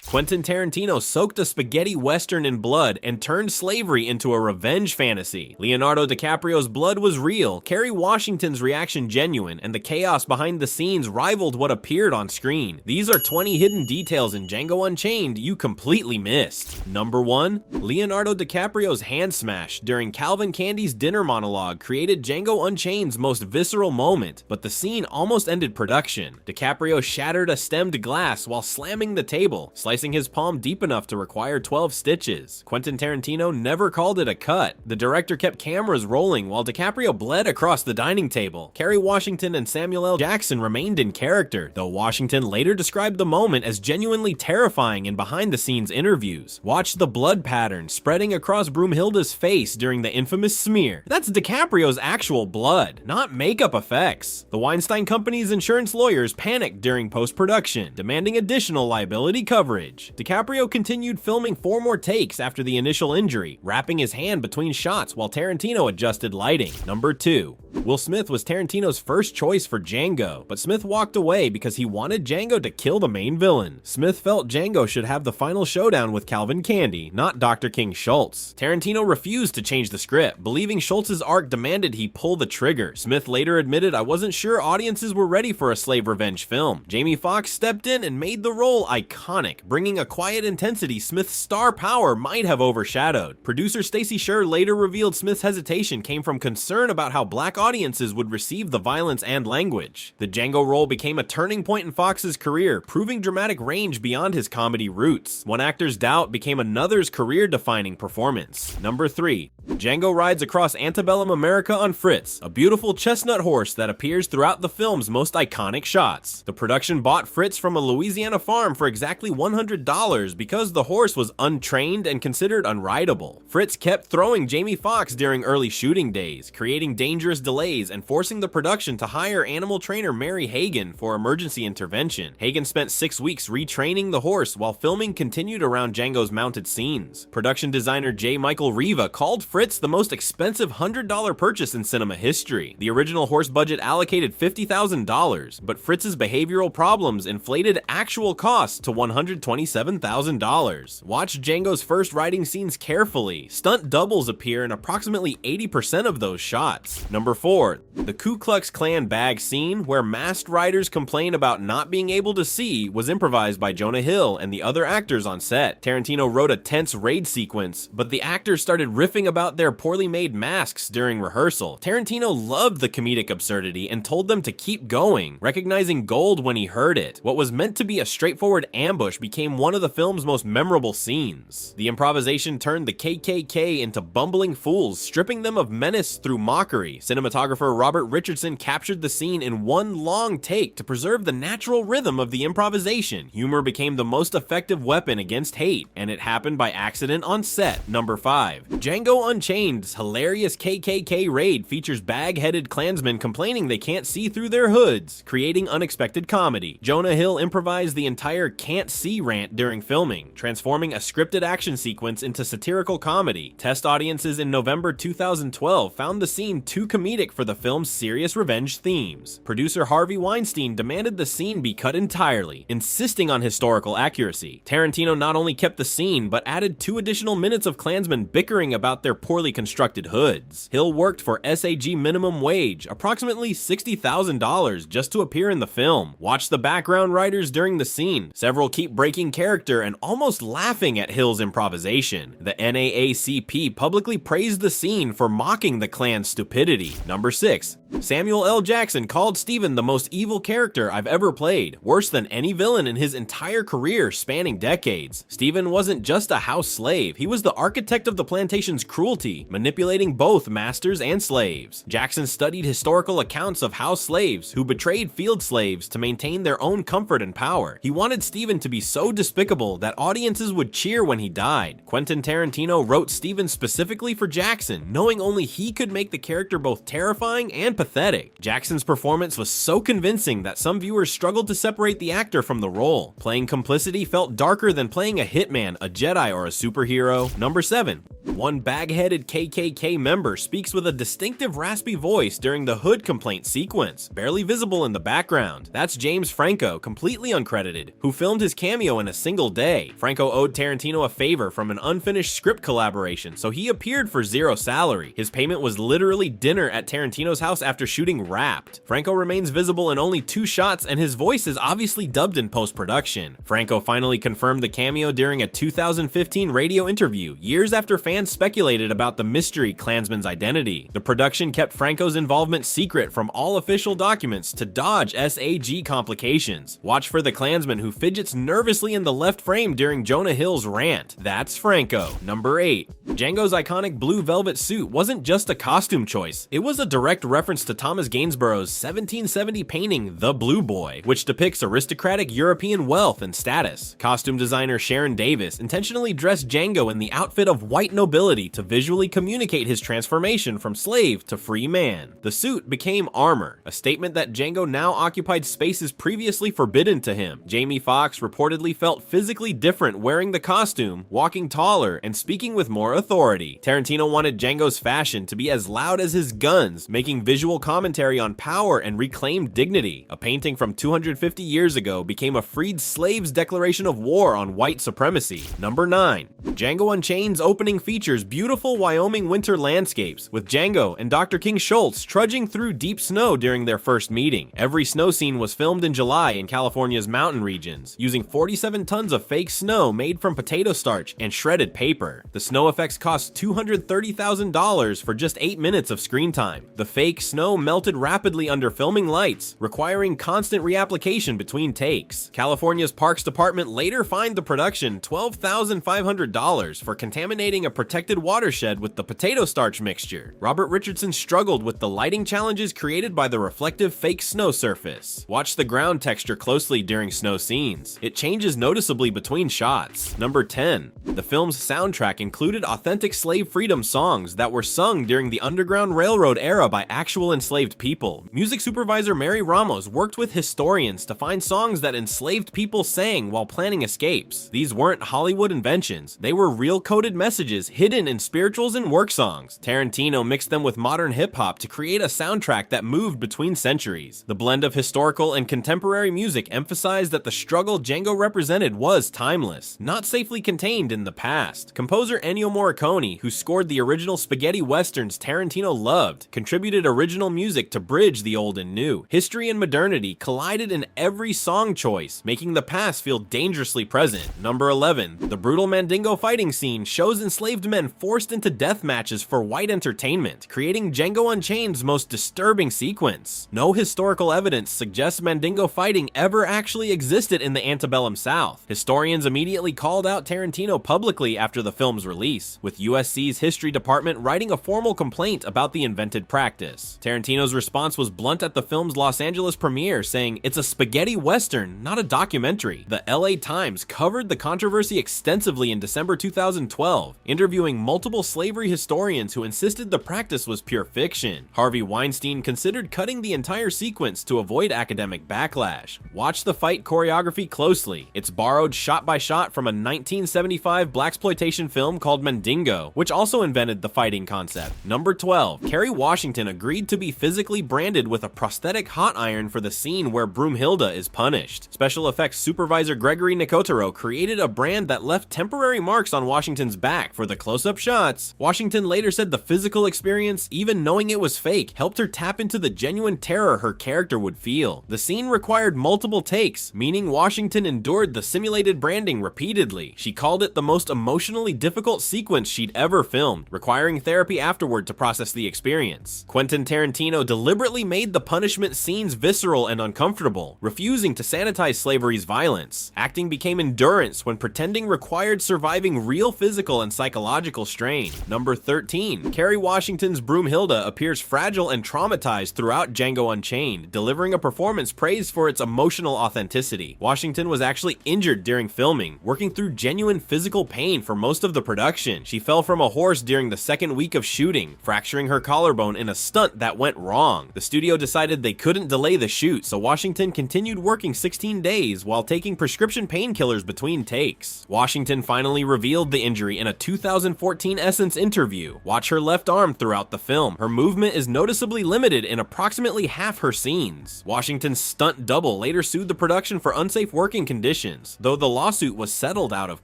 Quentin Tarantino soaked a spaghetti western in blood and turned slavery into a revenge fantasy. Leonardo DiCaprio's blood was real, Kerry Washington's reaction genuine, and the chaos behind the scenes rivaled what appeared on screen. These are 20 hidden details in Django Unchained you completely missed. Number 1. Leonardo DiCaprio's hand smash during Calvin Candie's dinner monologue created Django Unchained's most visceral moment, but the scene almost ended production. DiCaprio shattered a stemmed glass while slamming the table, slicing his palm deep enough to require 12 stitches. Quentin Tarantino never called it a cut. The director kept cameras rolling while DiCaprio bled across the dining table. Kerry Washington and Samuel L. Jackson remained in character, though Washington later described the moment as genuinely terrifying in behind-the-scenes interviews. Watch the blood pattern spreading across Broomhilda's face during the infamous smear. That's DiCaprio's actual blood, not makeup effects. The Weinstein Company's insurance lawyers panicked during post-production, demanding additional liability coverage. DiCaprio continued filming 4 more takes after the initial injury, wrapping his hand between shots while Tarantino adjusted lighting. Number 2. Will Smith was Tarantino's first choice for Django, but Smith walked away because he wanted Django to kill the main villain. Smith felt Django should have the final showdown with Calvin Candie, not Dr. King Schultz. Tarantino refused to change the script, believing Schultz's arc demanded he pull the trigger. Smith later admitted, "I wasn't sure audiences were ready for a slave revenge film." Jamie Foxx stepped in and made the role iconic, bringing a quiet intensity Smith's star power might have overshadowed. Producer Stacey Sher later revealed Smith's hesitation came from concern about how black audiences would receive the violence and language. The Django role became a turning point in Foxx's career, proving dramatic range beyond his comedy roots. One actor's doubt became another's career-defining performance. Number 3. Django rides across antebellum America on Fritz, a beautiful chestnut horse that appears throughout the film's most iconic shots. The production bought Fritz from a Louisiana farm for exactly $100 because the horse was untrained and considered unrideable. Fritz kept throwing Jamie Foxx during early shooting days, creating dangerous delays and forcing the production to hire animal trainer Mary Hagan for emergency intervention. Hagan spent 6 weeks retraining the horse while filming continued around Django's mounted scenes. Production designer J. Michael Riva called Fritz the most expensive $100 purchase in cinema history. The original horse budget allocated $50,000, but Fritz's behavioral problems inflated actual costs to $127,000. Watch Django's first riding scenes carefully. Stunt doubles appear in approximately 80% of those shots. Number 4. The Ku Klux Klan bag scene, where masked riders complain about not being able to see, was improvised by Jonah Hill and the other actors on set. Tarantino wrote a tense raid sequence, but the actors started riffing about their poorly made masks during rehearsal. Tarantino loved the comedic absurdity and told them to keep going, recognizing gold when he heard it. What was meant to be a straightforward ambush became one of the film's most memorable scenes. The improvisation turned the KKK into bumbling fools, stripping them of menace through mockery. Cinematographer Robert Richardson captured the scene in one long take to preserve the natural rhythm of the improvisation. Humor became the most effective weapon against hate, and it happened by accident on set. Number 5. Django Unchained's hilarious KKK raid features bag-headed Klansmen complaining they can't see through their hoods, creating unexpected comedy. Jonah Hill improvised the entire "can't see" rant during filming, transforming a scripted action sequence into satirical comedy. Test audiences in November 2012 found the scene too comedic for the film's serious revenge themes. Producer Harvey Weinstein demanded the scene be cut entirely, insisting on historical accuracy. Tarantino not only kept the scene, but added 2 additional minutes of Klansmen bickering about their poorly constructed hoods. Hill worked for SAG minimum wage, approximately $60,000, just to appear in the film. Watch the background writers during the scene. Several keep breaking character and almost laughing at Hill's improvisation. The NAACP publicly praised the scene for mocking the Klan's stupidity. Number 6. Samuel L. Jackson called Stephen the most evil character I've ever played, worse than any villain in his entire career spanning decades. Stephen wasn't just a house slave, he was the architect of the plantation's cruelty, manipulating both masters and slaves. Jackson studied historical accounts of house slaves who betrayed field slaves to maintain their own comfort and power. He wanted Stephen to be so despicable that audiences would cheer when he died. Quentin Tarantino wrote Stephen specifically for Jackson, knowing only he could make the character both terrifying and pathetic. Jackson's performance was so convincing that some viewers struggled to separate the actor from the role. Playing complicity felt darker than playing a hitman, a Jedi, or a superhero. Number 7. One bag-headed KKK member speaks with a distinctive raspy voice during the hood complaint sequence, barely visible in the background. That's James Franco, completely uncredited, who filmed his cameo in a single day. Franco owed Tarantino a favor from an unfinished script collaboration, so he appeared for zero salary. His payment was literally dinner at Tarantino's house after shooting Wrapped. Franco remains visible in only 2 shots, and his voice is obviously dubbed in post-production. Franco finally confirmed the cameo during a 2015 radio interview, years after fans speculated about the mystery Klansman's identity. The production kept Franco's involvement secret from all official documents to dodge SAG complications. Watch for the Klansman who fidgets nervously in the left frame during Jonah Hill's rant. That's Franco. Number 8. Django's iconic blue velvet suit wasn't just a costume choice, it was a direct reference to Thomas Gainsborough's 1770 painting The Blue Boy, which depicts aristocratic European wealth and status. Costume designer Sharon Davis intentionally dressed Django in the outfit of white nobility to visually communicate his transformation from slave to free man. The suit became armor, a statement that Django now occupied spaces previously forbidden to him. Jamie Foxx reportedly felt physically different wearing the costume, walking taller, and speaking with more authority. Tarantino wanted Django's fashion to be as loud as his guns, making visual commentary on power and reclaimed dignity. A painting from 250 years ago became a freed slave's declaration of war on white supremacy. Number 9. Django Unchained's opening features beautiful Wyoming winter landscapes, with Django and Dr. King Schultz trudging through deep snow during their first meeting. Every snow scene was filmed in July in California's mountain regions, using 47 tons of fake snow made from potato starch and shredded paper. The snow effects cost $230,000 for just 8 minutes of screen time. The fake snow melted rapidly under filming lights, requiring constant reapplication between takes. California's Parks Department later fined the production $12,500 for contaminating a protected watershed with the potato starch mixture. Robert Richardson struggled with the lighting challenges created by the reflective fake snow surface. Watch the ground texture closely during snow scenes. It changes noticeably between shots. Number 10. The film's soundtrack included authentic slave freedom songs that were sung during the Underground Railroad era by actual enslaved people. Music supervisor Mary Ramos worked with historians to find songs that enslaved people sang while planning escapes. These weren't Hollywood inventions, they were real coded messages hidden in spirituals and work songs. Tarantino mixed them with modern hip-hop to create a soundtrack that moved between centuries. The blend of historical and contemporary music emphasized that the struggle Django represented was timeless, not safely contained in the past. Composer Ennio Morricone, who scored the original spaghetti westerns Tarantino loved, contributed original music to bridge the old and new. History and modernity collided in every song choice, making the past feel dangerously present. Number 11. The brutal Mandingo fighting scene shows enslaved men forced into death matches for white entertainment, creating Django Unchained's most disturbing sequence. No historical evidence suggests Mandingo fighting ever actually existed in the antebellum South. Historians immediately called out Tarantino publicly after the film's release, with USC's history department writing a formal complaint about the invented practice. Tarantino's response was blunt at the film's Los Angeles premiere, saying, "It's a spaghetti western, not a documentary." The LA Times covered the controversy extensively in December 2012, interviewing multiple slavery historians who insisted the practice was pure fiction. Harvey Weinstein considered cutting the entire sequence to avoid academic backlash. Watch the fight choreography closely. It's borrowed shot by shot from a 1975 blaxploitation film called Mandingo, which also invented the fighting concept. Number 12. Kerry Washington agreed to be physically branded with a prosthetic hot iron for the scene where Broomhilda is punished. Special effects supervisor Gregory Nicotero created a brand that left temporary marks on Washington's back for the close-up shots. Washington later said the physical experience, even knowing it was fake, helped her tap into the genuine terror her character would feel. The scene required multiple takes, meaning Washington endured the simulated branding repeatedly. She called it the most emotionally difficult sequence she'd ever filmed, requiring therapy afterward to process the experience. Quentin Tarantino deliberately made the punishment scenes visceral and uncomfortable, refusing to sanitize slavery's violence. Acting became endurance when pretending required surviving real physical and psychological strain. Number 13. Kerry Washington's Broomhilda appears fragile and traumatized throughout Django Unchained, delivering a performance praised for its emotional authenticity. Washington was actually injured during filming, working through genuine physical pain for most of the production. She fell from a horse during the second week of shooting, fracturing her collarbone in a stunt that that went wrong. The studio decided they couldn't delay the shoot, so Washington continued working 16 days while taking prescription painkillers between takes. Washington finally revealed the injury in a 2014 Essence interview. Watch her left arm throughout the film. Her movement is noticeably limited in approximately half her scenes. Washington's stunt double later sued the production for unsafe working conditions, though the lawsuit was settled out of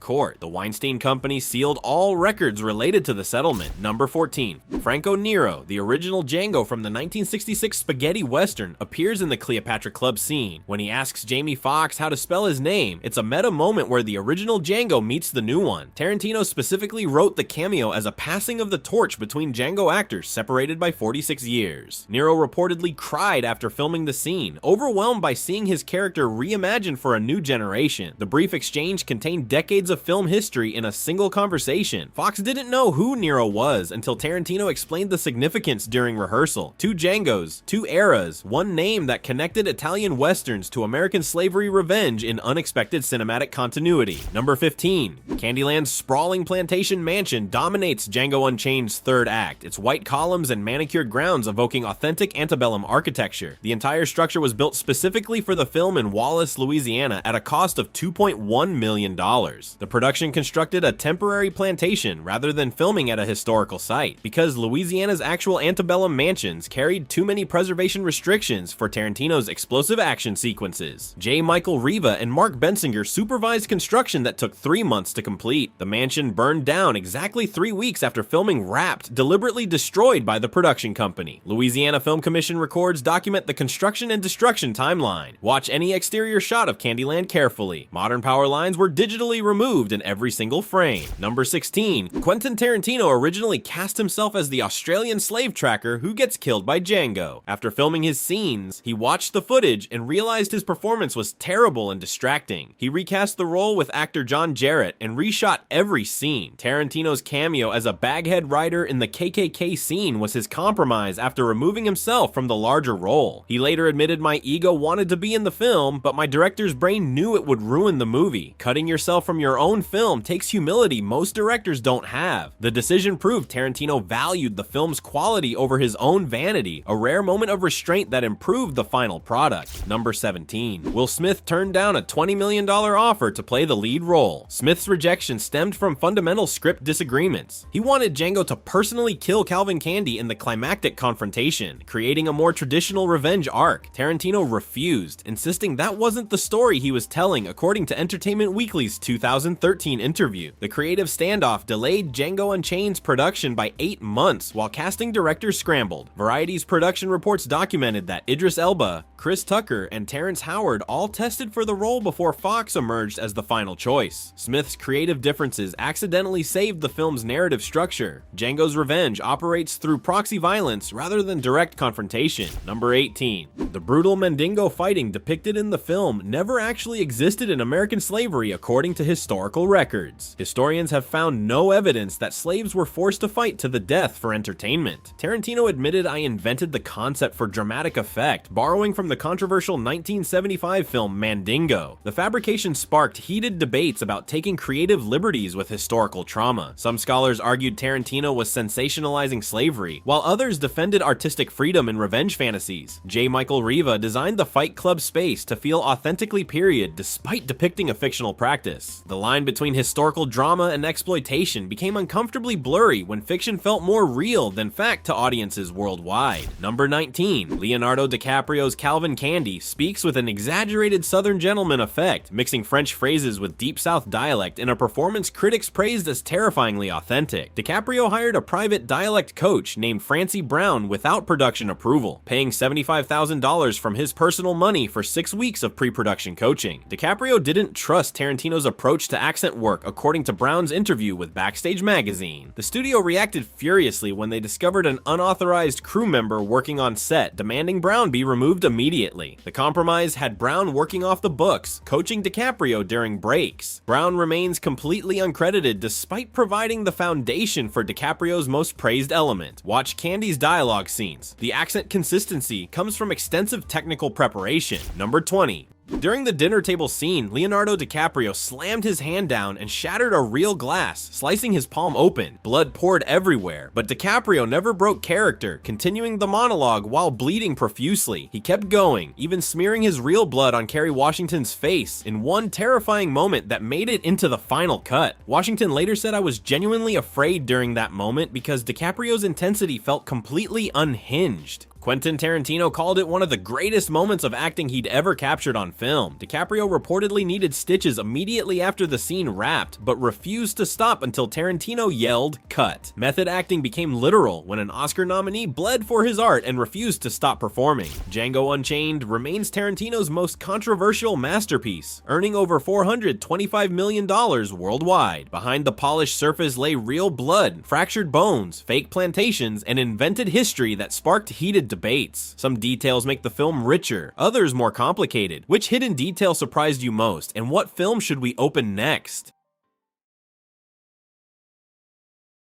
court. The Weinstein Company sealed all records related to the settlement. Number 14. Franco Nero, the original Django from the 1966 spaghetti western, appears in the Cleopatra Club scene. When he asks Jamie Foxx how to spell his name, it's a meta moment where the original Django meets the new one. Tarantino specifically wrote the cameo as a passing of the torch between Django actors separated by 46 years. Nero reportedly cried after filming the scene, overwhelmed by seeing his character reimagined for a new generation. The brief exchange contained decades of film history in a single conversation. Fox didn't know who Nero was until Tarantino explained the significance during rehearsal. Two Djangos, two eras, one name that connected Italian westerns to American slavery revenge in unexpected cinematic continuity. Number 15. Candyland's sprawling plantation mansion dominates Django Unchained's third act, its white columns and manicured grounds evoking authentic antebellum architecture. The entire structure was built specifically for the film in Wallace, Louisiana at a cost of $2.1 million. The production constructed a temporary plantation rather than filming at a historical site, because Louisiana's actual antebellum mansions carried too many preservation restrictions for Tarantino's explosive action sequences. J. Michael Riva and Mark Bensinger supervised construction that took 3 months to complete. The mansion burned down exactly 3 weeks after filming wrapped, deliberately destroyed by the production company. Louisiana Film Commission records document the construction and destruction timeline. Watch any exterior shot of Candyland carefully. Modern power lines were digitally removed in every single frame. Number 16. Quentin Tarantino originally cast himself as the Australian slave tracker who gets killed by Django. After filming his scenes, he watched the footage and realized his performance was terrible and distracting. He recast the role with actor John Jarrett and reshot every scene. Tarantino's cameo as a baghead rider in the KKK scene was his compromise after removing himself from the larger role. He later admitted, "My ego wanted to be in the film, but my director's brain knew it would ruin the movie. Cutting yourself from your own film takes humility most directors don't have." The decision proved Tarantino valued the film's quality over his own vanity, a rare moment of restraint that improved the final product. Number 17. Will Smith turned down a $20 million offer to play the lead role. Smith's rejection stemmed from fundamental script disagreements. He wanted Django to personally kill Calvin Candie in the climactic confrontation, creating a more traditional revenge arc. Tarantino refused, insisting that wasn't the story he was telling, according to Entertainment Weekly's 2013 interview. The creative standoff delayed Django Unchained's production by 8 months while casting directors scrambled. Variety's production reports documented that Idris Elba, Chris Tucker, and Terrence Howard all tested for the role before Fox emerged as the final choice. Smith's creative differences accidentally saved the film's narrative structure. Django's revenge operates through proxy violence rather than direct confrontation. Number 18. The brutal Mandingo fighting depicted in the film never actually existed in American slavery according to historical records. Historians have found no evidence that slaves were forced to fight to the death for entertainment. Tarantino admitted, "I invented the concept for dramatic effect, borrowing from the controversial 1975 film Mandingo." The fabrication sparked heated debates about taking creative liberties with historical trauma. Some scholars argued Tarantino was sensationalizing slavery, while others defended artistic freedom in revenge fantasies. J. Michael Riva designed the Fight Club space to feel authentically period despite depicting a fictional practice. The line between historical drama and exploitation became uncomfortably blurry when fiction felt more real than fact to audiences worldwide. Number 19. Leonardo DiCaprio's Calvin Candie speaks with an exaggerated Southern gentleman effect, mixing French phrases with Deep South dialect in a performance critics praised as terrifyingly authentic. DiCaprio hired a private dialect coach named Francie Brown without production approval, paying $75,000 from his personal money for 6 weeks of pre-production coaching. DiCaprio didn't trust Tarantino's approach to accent work, according to Brown's interview with Backstage Magazine. The studio reacted furiously when they discovered an unauthorized crew member working on set, demanding Brown be removed immediately. The compromise had Brown working off the books, coaching DiCaprio during breaks. Brown remains completely uncredited despite providing the foundation for DiCaprio's most praised element. Watch Candie's dialogue scenes. The accent consistency comes from extensive technical preparation. Number 20. During the dinner table scene, Leonardo DiCaprio slammed his hand down and shattered a real glass, slicing his palm open. Blood poured everywhere, but DiCaprio never broke character, continuing the monologue while bleeding profusely. He kept going, even smearing his real blood on Kerry Washington's face in one terrifying moment that made it into the final cut. Washington later said, "I was genuinely afraid during that moment because DiCaprio's intensity felt completely unhinged." Quentin Tarantino called it one of the greatest moments of acting he'd ever captured on film. DiCaprio reportedly needed stitches immediately after the scene wrapped, but refused to stop until Tarantino yelled, "Cut." Method acting became literal when an Oscar nominee bled for his art and refused to stop performing. Django Unchained remains Tarantino's most controversial masterpiece, earning over $425 million worldwide. Behind the polished surface lay real blood, fractured bones, fake plantations, and invented history that sparked heated debates. Some details make the film richer, others more complicated. Which hidden detail surprised you most, and what film should we open next?